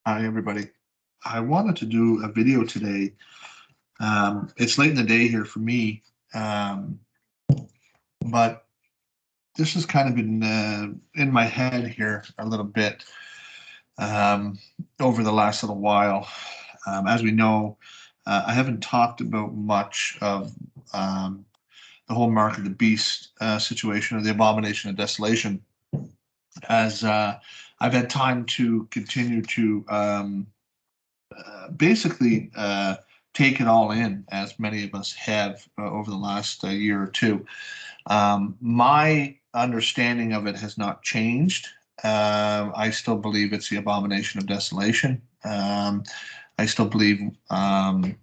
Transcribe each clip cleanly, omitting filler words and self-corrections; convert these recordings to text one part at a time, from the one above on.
Hi, everybody. I wanted to do a video today. It's late in the day here for me, um, but this has kind of been in my head here a little bit um, over the last little while. As we know, I haven't talked about much of um, the whole Mark of the Beast situation or the abomination of desolation, as I've had time to continue to basically take it all in, as many of us have over the last year or two. My understanding of it has not changed. I still believe it's the abomination of desolation. I still believe that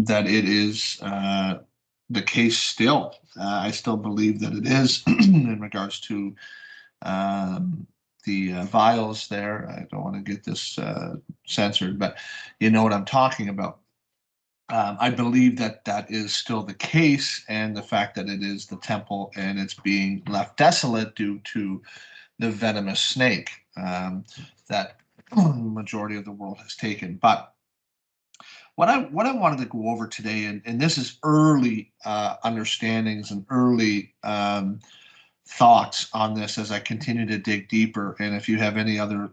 it is the case still. I still believe that it is in regards to um, the vials there. I don't want to get this censored, but you know what I'm talking about. I believe that that is still the case, and the fact that it is the temple and it's being left desolate due to the venomous snake that the majority of the world has taken. But what I wanted to go over today, and this is early understandings and early thoughts on this as I continue to dig deeper. And if you have any other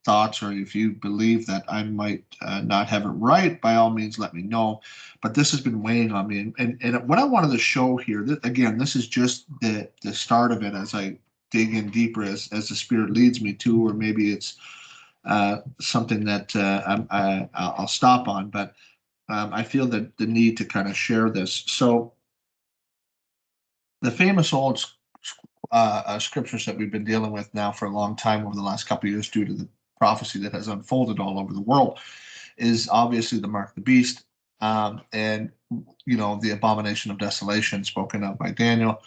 thoughts, or if you believe that I might not have it right, by all means, let me know. But this has been weighing on me. And what I wanted to show here, again, this is just the start of it as I dig in deeper as the Spirit leads me to, or maybe it's something that I'll stop on. But I feel that the need to kind of share this. So the famous old scriptures that we've been dealing with now for a long time over the last couple of years due to the prophecy that has unfolded all over the world is obviously the mark of the beast, and the abomination of desolation spoken of by Daniel,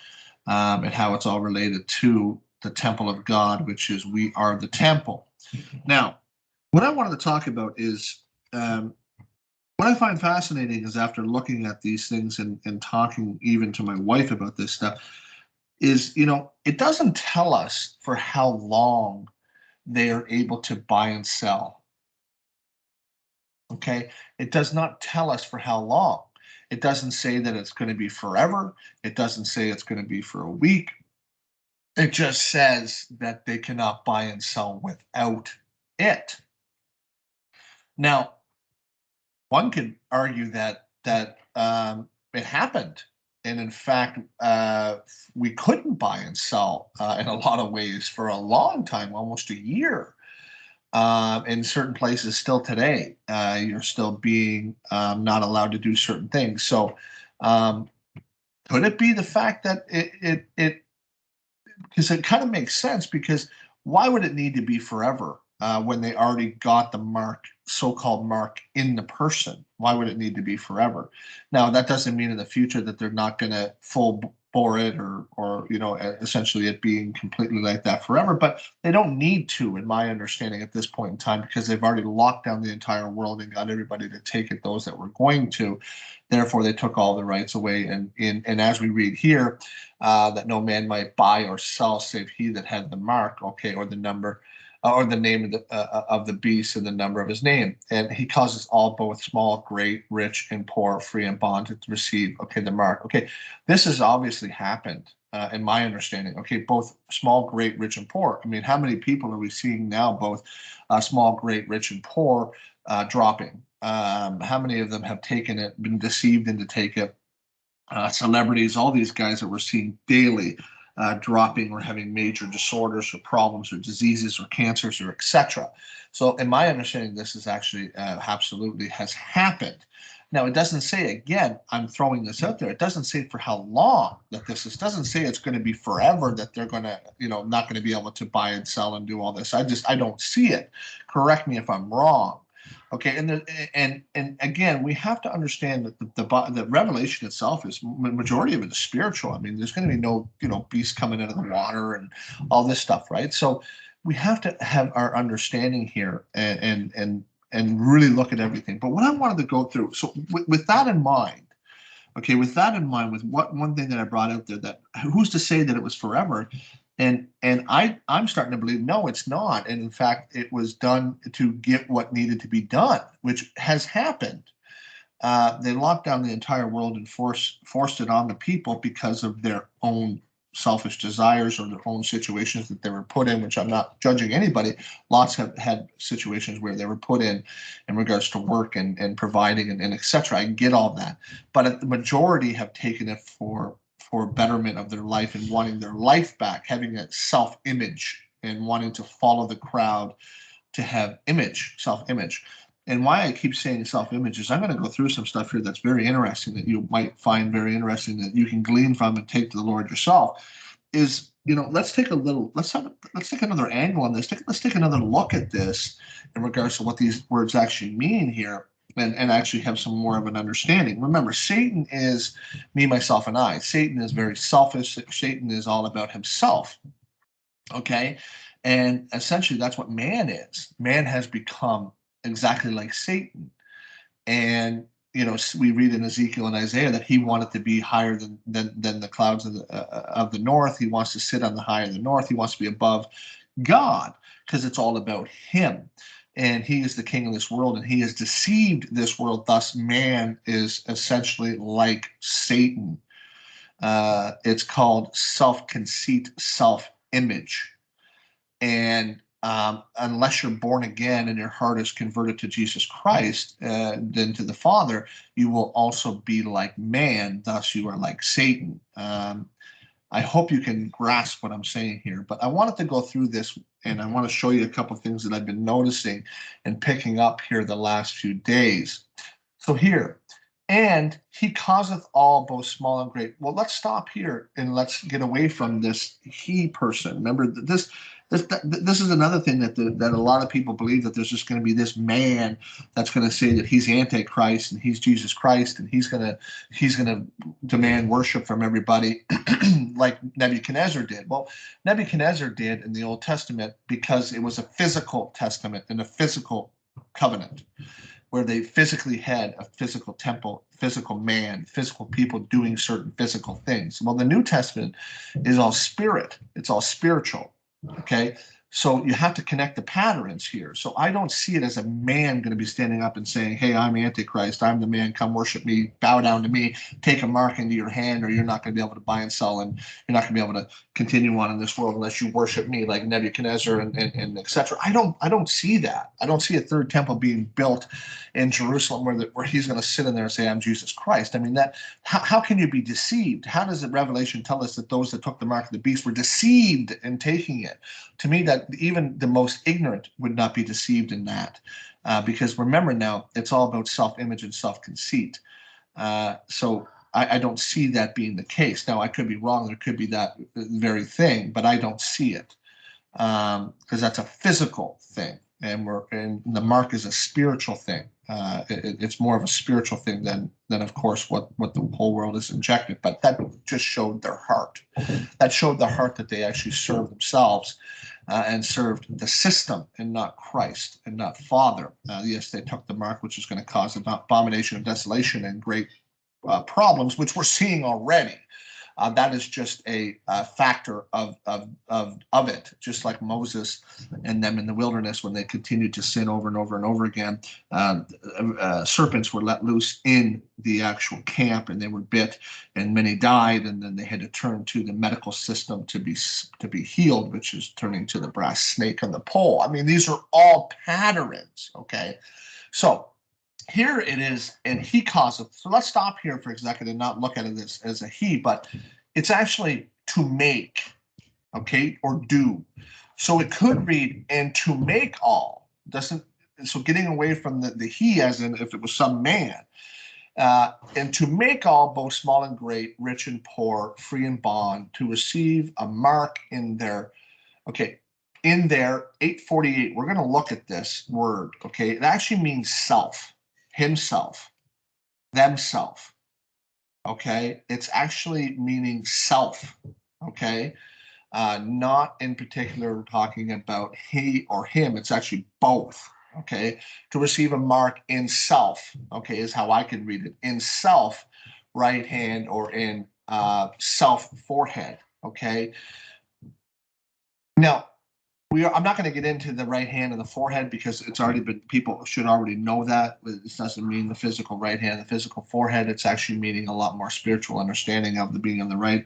and how it's all related to the temple of God, which is we are the temple. Now, what I wanted to talk about is what I find fascinating is, after looking at these things and talking even to my wife about this stuff, is, it doesn't tell us for how long they are able to buy and sell. Okay. It does not tell us for how long. It doesn't say that it's going to be forever. It doesn't say it's going to be for a week. It just says that they cannot buy and sell without it. Now, one could argue that it happened, and in fact, we couldn't buy and sell in a lot of ways for a long time, almost a year. In certain places, still today, you're still being not allowed to do certain things. So, um, could it be the fact that it because it kind of makes sense, because why would it need to be forever when they already got the mark, so-called mark, in the person? Why would it need to be forever? Now, that doesn't mean in the future that they're not going to full bore it, or essentially it being completely like that forever, but they don't need to, in my understanding, at this point in time, because they've already locked down the entire world and got everybody to take it, those that were going to. Therefore, they took all the rights away, and as we read here, that no man might buy or sell save he that had the mark, okay, or the number, or the name of the beast and the number of his name. And he causes all, both small, great, rich, and poor, free and bond, to receive, okay, the mark. Okay, this has obviously happened, in my understanding. Okay, both small, great, rich, and poor. I mean, how many people are we seeing now, both small, great, rich, and poor, dropping? How many of them have taken it, been deceived into take it? Celebrities, all these guys that we're seeing daily dropping, or having major disorders or problems or diseases or cancers, or etc. So, in my understanding, this is actually absolutely has happened. Now, it doesn't say, again, I'm throwing this out there, it doesn't say for how long that this is. It doesn't say it's going to be forever, that they're going to, not going to be able to buy and sell and do all this. I don't see it. Correct me if I'm wrong. Okay, and again, we have to understand that the revelation itself is, majority of it is spiritual. I mean, there's going to be no beast coming out of the water and all this stuff, right? So we have to have our understanding here, and really look at everything. But what I wanted to go through, so with that in mind, okay, with that in mind, with what one thing that I brought out there, that who's to say that it was forever? I'm starting to believe, no, it's not. And in fact, it was done to get what needed to be done, which has happened. They locked down the entire world and forced it on the people because of their own selfish desires or their own situations that they were put in, which I'm not judging anybody. Lots have had situations where they were put in regards to work and providing and et cetera. I get all that. But the majority have taken it for betterment of their life and wanting their life back, having a self-image and wanting to follow the crowd to have self-image. And why I keep saying self-image is I'm going to go through some stuff here that's very interesting that you might find very interesting that you can glean from and take to the Lord yourself. Is, let's take another angle on this. Let's take another look at this in regards to what these words actually mean here, and actually have some more of an understanding. Remember, Satan is me, myself, and I. Satan is very selfish. Satan is all about himself. Okay. And essentially, that's what man is. Man has become exactly like Satan. And we read in Ezekiel and Isaiah that he wanted to be higher than the clouds of the north. He wants to sit on the high of the north. He wants to be above God because it's all about him. And he is the king of this world, and he has deceived this world. Thus, man is essentially like Satan. It's called self-conceit, self-image. And unless you're born again and your heart is converted to Jesus Christ, then to the Father, you will also be like man. Thus, you are like Satan. I hope you can grasp what I'm saying here. But I wanted to go through this, and I want to show you a couple of things that I've been noticing and picking up here the last few days. So here, and he causeth all, both small and great. Well, let's stop here and let's get away from this he person. Remember, this is another thing that a lot of people believe, that there's just going to be this man that's going to say that he's Antichrist and he's Jesus Christ, and he's going to demand worship from everybody like Nebuchadnezzar did. Well, Nebuchadnezzar did in the Old Testament because it was a physical testament and a physical covenant, where they physically had a physical temple, physical man, physical people doing certain physical things. Well, the New Testament is all spirit. It's all spiritual. Okay. So you have to connect the patterns here. So I don't see it as a man going to be standing up and saying, hey, I'm Antichrist. I'm the man. Come worship me. Bow down to me. Take a mark into your hand, or you're not going to be able to buy and sell, and you're not going to be able to continue on in this world unless you worship me like Nebuchadnezzar and et cetera. I don't see that. I don't see a third temple being built in Jerusalem where he's going to sit in there and say, I'm Jesus Christ. I mean, how can you be deceived? How does the Revelation tell us that those that took the mark of the beast were deceived in taking it? To me, that even the most ignorant would not be deceived in that, because remember, now it's all about self-image and self-conceit. So I don't see that being the case. Now, I could be wrong. There could be that very thing, but I don't see it, because that's a physical thing, and the mark is a spiritual thing. It's more of a spiritual thing than of course what the whole world is injected. But that just showed their heart. That showed the heart that they actually served themselves, and served the system and not Christ and not Father. Yes, they took the mark, which is going to cause an abomination of desolation and great problems, which we're seeing already. That is just a factor of it, just like Moses and them in the wilderness when they continued to sin over and over and over again. Serpents were let loose in the actual camp, and they were bit, and many died, and then they had to turn to the medical system to be healed, which is turning to the brass snake on the pole. I mean, these are all patterns. Okay, so here it is, and he causeth. So let's stop here for a second and not look at it as a he, but it's actually to make, okay, or do. So it could read, and to make all. Doesn't, so getting away from the he, as in if it was some man. And to make all, both small and great, rich and poor, free and bond, to receive a mark in their, okay, in their 848, we're going to look at this word, okay? It actually means self, himself, themself, okay? It's actually meaning self, okay? Not in particular talking about he or him. It's actually both, okay? To receive a mark in self, okay, is how I can read it. In self, right hand, or in self forehead, okay? Now, I'm not going to get into the right hand and the forehead because it's already been, people should already know that. This doesn't mean the physical right hand, the physical forehead. It's actually meaning a lot more spiritual understanding of the being on the right.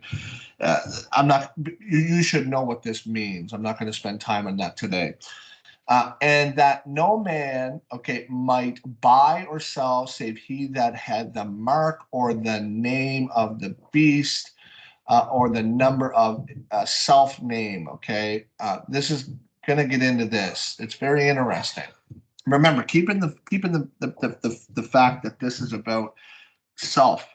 I'm not, you should know what this means. I'm not going to spend time on that today. And that no man, okay, might buy or sell save he that had the mark or the name of the beast, or the number of self name. Okay, this is going to get into this. It's very interesting. Remember, keeping the fact that this is about self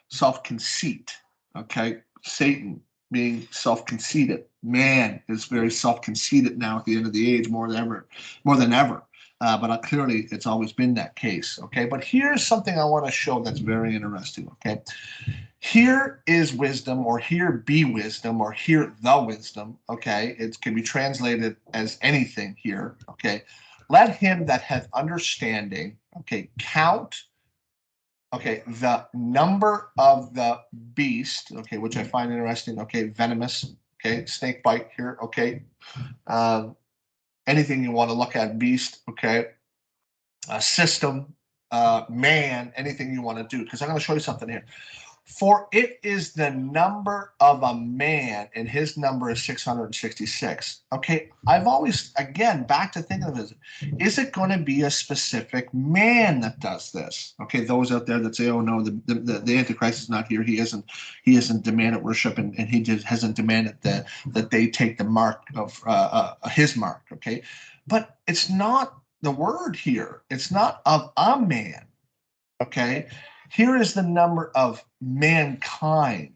conceit. Okay, Satan being self conceited. Man is very self conceited now at the end of the age, more than ever. But clearly, it's always been that case. Okay, but here's something I want to show that's very interesting. Okay, here is wisdom, or here be wisdom, or here the wisdom. Okay, it can be translated as anything here. Okay, let him that hath understanding, okay, count, okay, the number of the beast, okay, which I find interesting. Okay, venomous, okay, snake bite here. Okay, anything you want to look at, beast. Okay, system, man, anything you want to do, because I'm going to show you something here. For it is the number of a man, and his number is 666. Okay, I've always, again, back to thinking of this, is it going to be a specific man that does this? Okay, those out there that say, oh no, the Antichrist is not here. He hasn't demanded worship, and he just hasn't demanded that they take the mark of his mark. Okay, but it's not the word here. It's not of a man. Okay, here is the number of mankind,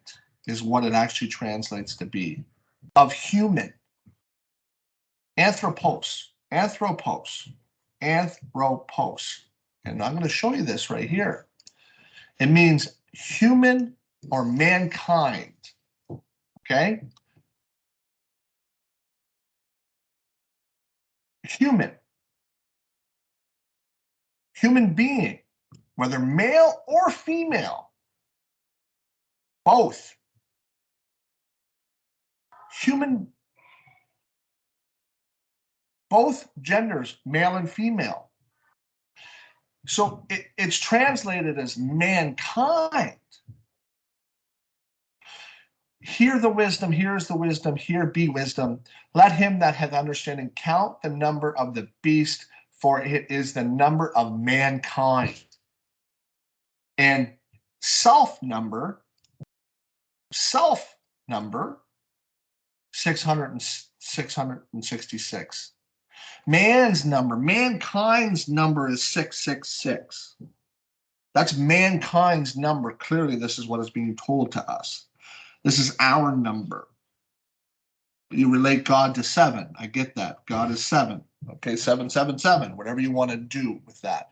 is what it actually translates to be, of human. Anthropos. And I'm going to show you this right here. It means human or mankind. Okay, human being, whether male or female, both. Human, both genders, male and female. So it's translated as mankind. Hear the wisdom, here is the wisdom, here be wisdom. Let him that hath understanding count the number of the beast, for it is the number of mankind. And self number 666. Mankind's number is 666. That's mankind's number. Clearly, this is what is being told to us. This is our number. You relate God to 7. I get that. God is 7. Okay, 777, whatever you want to do with that.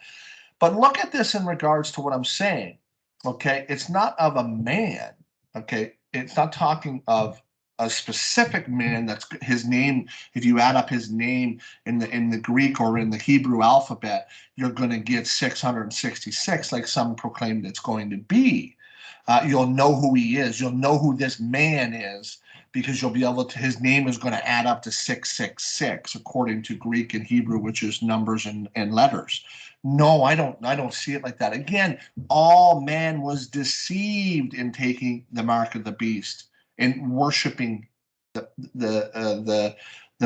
But look at this in regards to what I'm saying. Okay, it's not of a man. Okay, it's not talking of a specific man. That's his name. If you add up his name in the Greek or in the Hebrew alphabet, you're going to get 666, like some proclaimed it's going to be. You'll know who he is. You'll know who this man is, because you'll be able to, his name is going to add up to 666 according to Greek and Hebrew, which is numbers and letters. No, I don't see it like that. Again, all man was deceived in taking the mark of the beast and worshiping the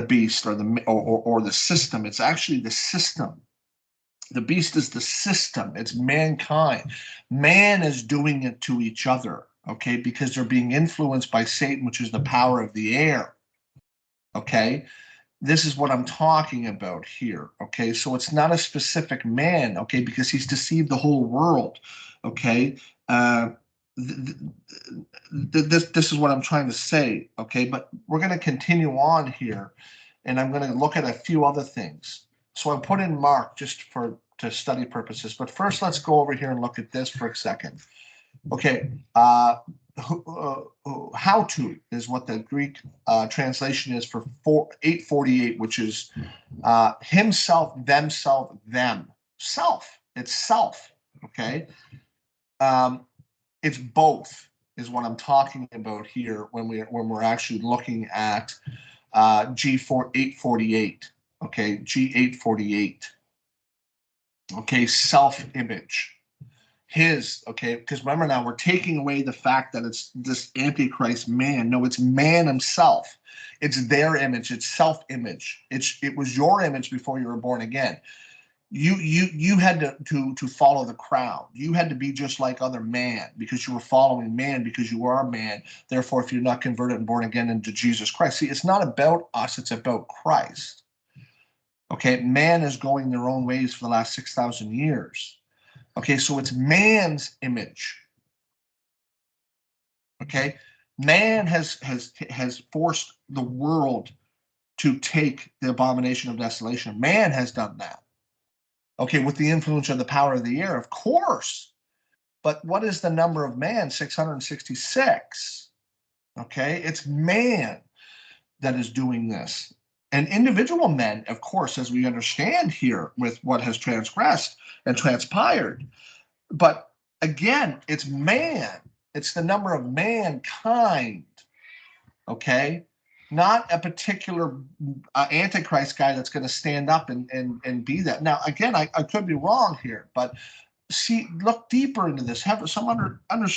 beast, or the system. It's actually the system. The beast is the system. It's mankind. Man is doing it to each other, okay, because they're being influenced by Satan, which is the power of the air. Okay, this is what I'm talking about here. Okay, so it's not a specific man, okay, because he's deceived the whole world. Okay, this is what I'm trying to say. Okay, but we're going to continue on here, and I'm going to look at a few other things. So I put in Mark just to study purposes. But first, let's go over here and look at this for a second. Okay, how to is what the Greek translation is for 848, which is himself, themself, them. Self. It's self. Okay. It's both is what I'm talking about here when we're actually looking at G848. Okay, G848. Okay, self-image. His, okay, because remember now we're taking away the fact that it's this Antichrist man. No, it's man himself. It's their image. It's self-image. It was your image before you were born again. You had to follow the crowd. You had to be just like other man because you were following man because you are a man. Therefore, if you're not converted and born again into Jesus Christ, see, it's not about us. It's about Christ. Okay, man is going their own ways for the last 6,000 years. Okay, so it's man's image. Okay, man has forced the world to take the abomination of desolation. Man has done that. Okay, with the influence of the power of the air, of course. But what is the number of man? 666. Okay, it's man that is doing this. And individual men, of course, as we understand here with what has transgressed and transpired. But again, it's man. It's the number of mankind. Okay, not a particular Antichrist guy that's going to stand up and be that. Now, again, I could be wrong here, but see, look deeper into this. Have some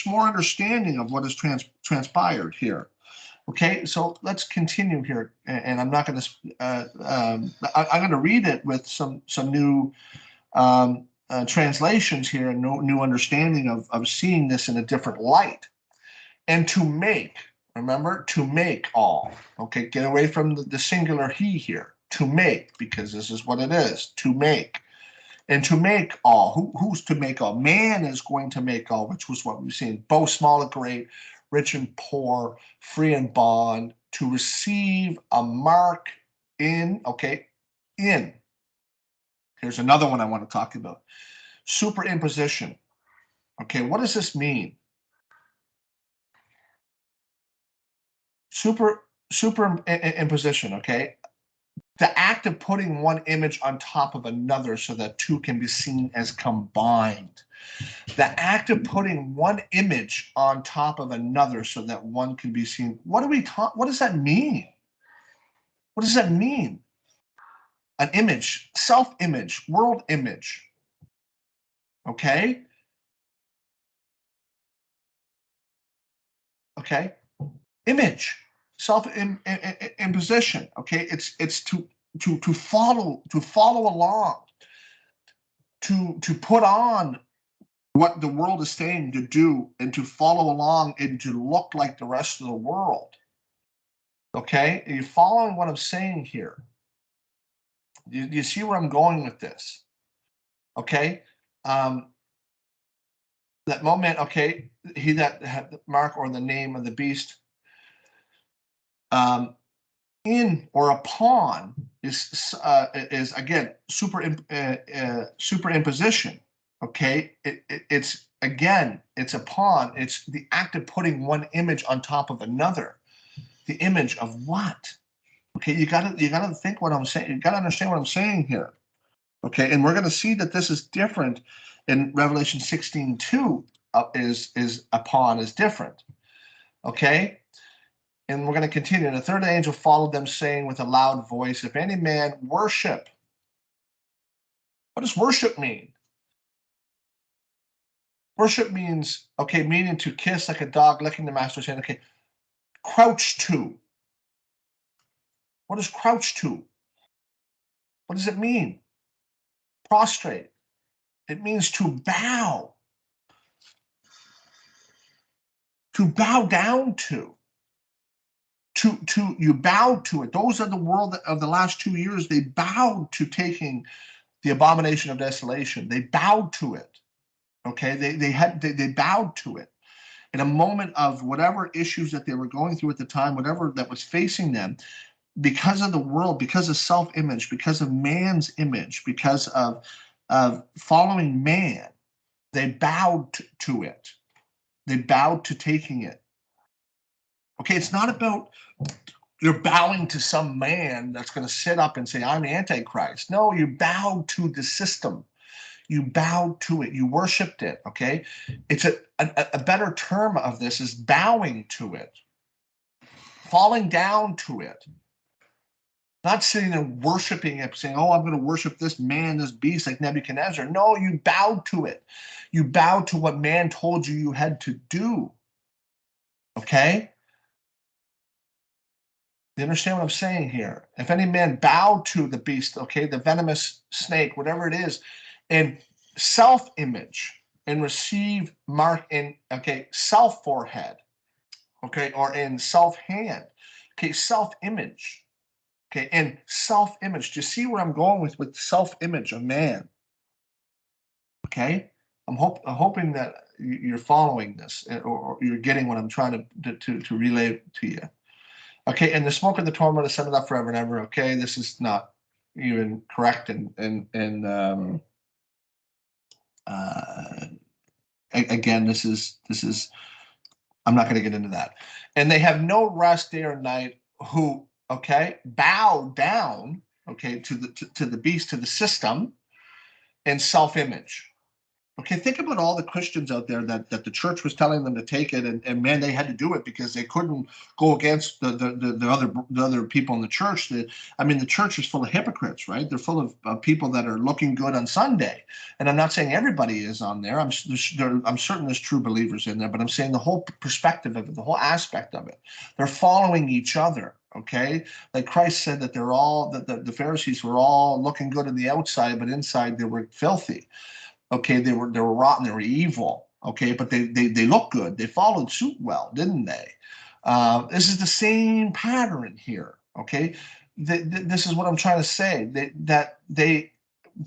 more understanding of what has transpired here. Okay, so let's continue here, and I'm not going to. I'm going to read it with some new translations here and new understanding of seeing this in a different light. And to make, remember, to make all. Okay, get away from the singular he here. To make, because this is what it is. To make. And to make all. Who's to make all? Man is going to make all, which was what we've seen. Both small and great, rich and poor, free and bond, to receive a mark in, okay, in. Here's another one I want to talk about. Superimposition. Okay, what does this mean? Superimposition, okay? The act of putting one image on top of another so that two can be seen as combined. The act of putting one image on top of another so that one can be seen. What does that mean? What does that mean? An image, self-image, world image. Okay? Okay? Image, self-imposition. Okay? It's to follow along, to put on what the world is saying to do and to follow along and to look like the rest of the world. Okay? Are you following what I'm saying here? You see where I'm going with this? Okay? That moment, okay, he that had the mark or the name of the beast in or upon is again superimposition. Okay, it's again, it's upon. It's the act of putting one image on top of another. The image of what? Okay, you gotta think what I'm saying. You gotta understand what I'm saying here. Okay, and we're going to see that this is different in Revelation 16:2. Is upon is different. Okay, and we're going to continue. And the third angel followed them, saying with a loud voice, "If any man worship," what does worship mean? Worship means, okay, meaning to kiss like a dog licking the master's hand. Okay, crouch to. What does crouch to? What does it mean? Prostrate. It means to bow. To bow down to. You bowed to it. Those are the world of the last 2 years. They bowed to taking the abomination of desolation. They bowed to it. Okay, they bowed to it in a moment of whatever issues that they were going through at the time, whatever that was facing them, because of the world, because of self-image, because of man's image, because of following man. They bowed to it. They bowed to taking it. Okay, it's not about you're bowing to some man that's going to sit up and say, I'm Antichrist. No, you bowed to the system. You bowed to it. You worshiped it. Okay. It's a better term of this is bowing to it, falling down to it. Not sitting there worshiping it, saying, oh, I'm going to worship this man, this beast like Nebuchadnezzar. No, you bowed to it. You bowed to what man told you had to do. Okay? You understand what I'm saying here? If any man bow to the beast, okay, the venomous snake, whatever it is, in self-image and receive mark in, okay, self-forehead, okay, or in self-hand, okay, self-image, okay, and self-image. Do you see where I'm going with self-image of man? Okay, I'm hoping that you're following this, or you're getting what I'm trying to relay to you. Okay, and the smoke of the torment is set up forever and ever. Okay, this is not even correct, and uh, again, this is I'm not going to get into that. And they have no rest day or night. Who bow down to the beast, to the system, and self image. Okay, think about all the Christians out there that the church was telling them to take it, and man, they had to do it because they couldn't go against the other people in the church. The church is full of hypocrites, right? They're full of people that are looking good on Sunday, and I'm not saying everybody is on there. I'm certain there's true believers in there, but I'm saying the whole perspective of it, the whole aspect of it. They're following each other. Okay, like Christ said that they're all the Pharisees were all looking good on the outside, but inside they were filthy. Okay, they were rotten, they were evil. Okay, but they look good. They followed suit well, didn't they? This is the same pattern here. Okay, this is what I'm trying to say. That they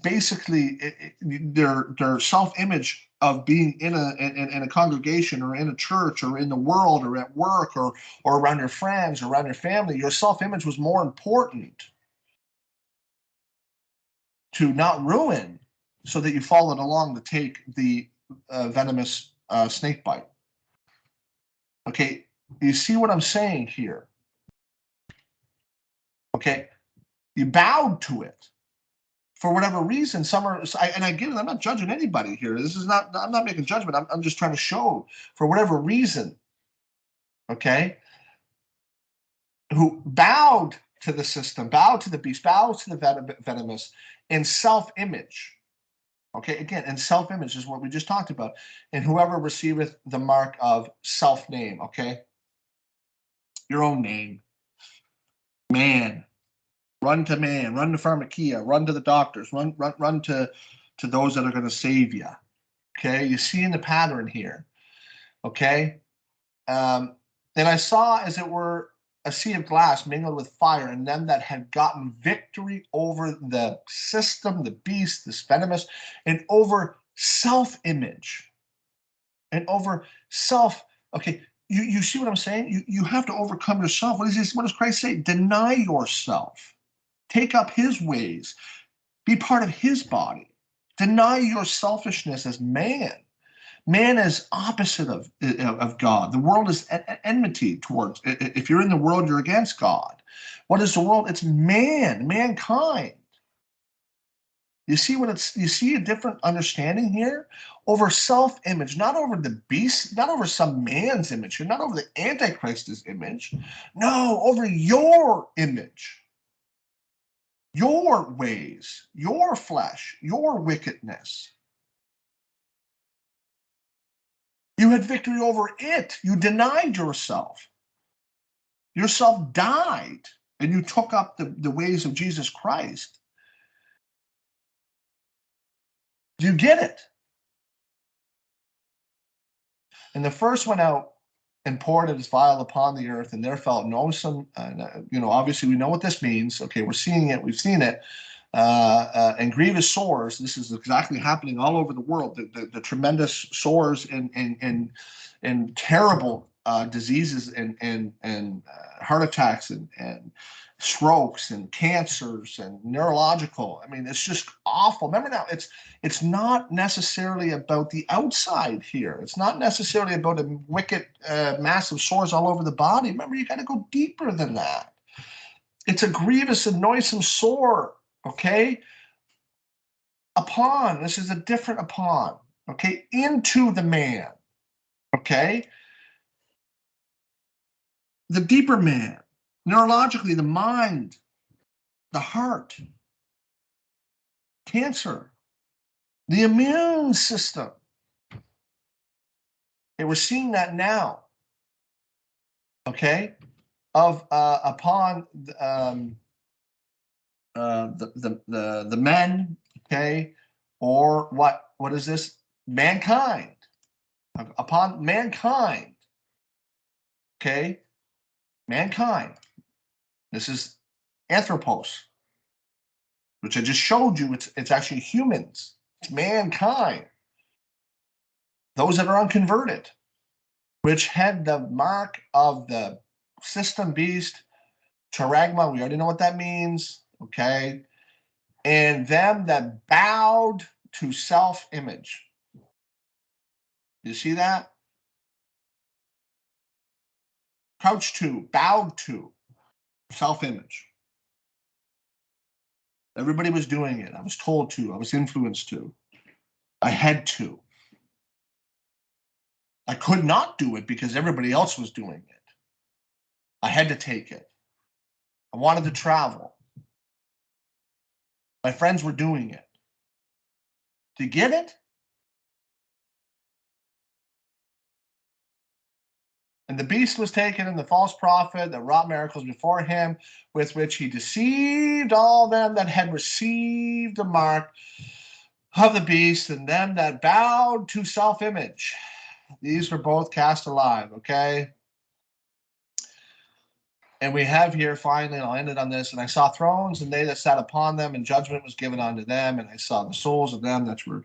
basically their self-image of being in a congregation or in a church or in the world or at work or around your friends or around your family, your self-image was more important to not ruin, so that you followed along to take the venomous snake bite. Okay, you see what I'm saying here? Okay, you bowed to it for whatever reason. And I get it. I'm not judging anybody here. This is not. I'm not making judgment. I'm just trying to show for whatever reason. Okay, who bowed to the system, bowed to the beast, bowed to the venomous in self-image. Okay, again, and self-image is what we just talked about. And whoever receiveth the mark of self-name, okay? Your own name. Man. Run to man, run to pharmakia, run to the doctors, run to those that are going to save you. Okay, you see in the pattern here. Okay? And I saw, as it were, a sea of glass mingled with fire, and them that had gotten victory over the system, the beast, this venomous, and over self-image, and over self. Okay, you see what I'm saying? You have to overcome yourself. What is this? What does Christ say? Deny yourself. Take up his ways. Be part of his body. Deny your selfishness as man. Man is opposite of God. The world is enmity towards. If you're in the world, you're against God. What is the world? It's mankind. You see a different understanding here over self-image, not over the beast, not over some man's image, not over the Antichrist's image. No, over your image, your ways, your flesh, your wickedness. You had victory over it. You denied yourself. Yourself died, and you took up the ways of Jesus Christ. Do you get it? And the first went out and poured his vial upon the earth, and there fell noisome. Obviously we know what this means. Okay, we're seeing it. We've seen it. And grievous sores. This is exactly happening all over the world. The tremendous sores and terrible diseases and heart attacks and strokes and cancers and neurological. I mean, it's just awful. Remember now, it's not necessarily about the outside here. It's not necessarily about a wicked, massive sores all over the body. Remember, you got to go deeper than that. It's a grievous and noisome sore. Okay, upon, this is a different upon, okay, into the man, okay, the deeper man, neurologically, the mind, the heart, cancer, the immune system. And we're seeing that now. Okay, upon the men. Okay, or what is this? Mankind, upon mankind. Okay, mankind. This is anthropos, which I just showed you. It's actually humans. It's mankind. Those that are unconverted, which had the mark of the system beast, charagma. We already know what that means. Okay, and them that bowed to self-image. You see that? Crouched to, bowed to, self-image. Everybody was doing it. I was told to. I was influenced to. I had to. I could not do it because everybody else was doing it. I had to take it. I wanted to travel. My friends were doing it. To get it? And the beast was taken, and the false prophet that wrought miracles before him, with which he deceived all them that had received the mark of the beast, and them that bowed to self-image. These were both cast alive, okay? And we have here finally, and I'll end it on this, and I saw thrones, and they that sat upon them, and judgment was given unto them, and I saw the souls of them that were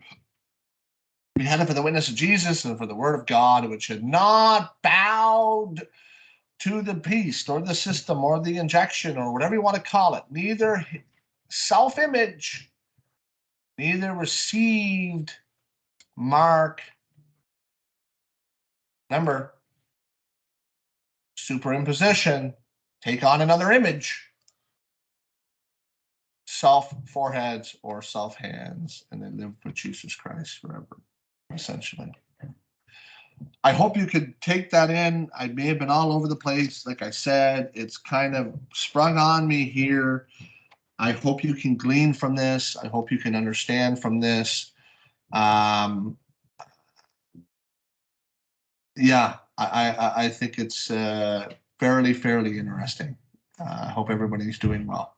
beheaded for the witness of Jesus and for the word of God, which had not bowed to the beast or the system or the injection or whatever you want to call it, neither self-image, neither received mark. Remember, superimposition, take on another image, self foreheads or self hands, and then live with Jesus Christ forever, essentially. I hope you could take that in. I may have been all over the place. Like I said, it's kind of sprung on me here. I hope you can glean from this. I hope you can understand from this. Yeah, I think it's fairly interesting. I hope everybody's doing well.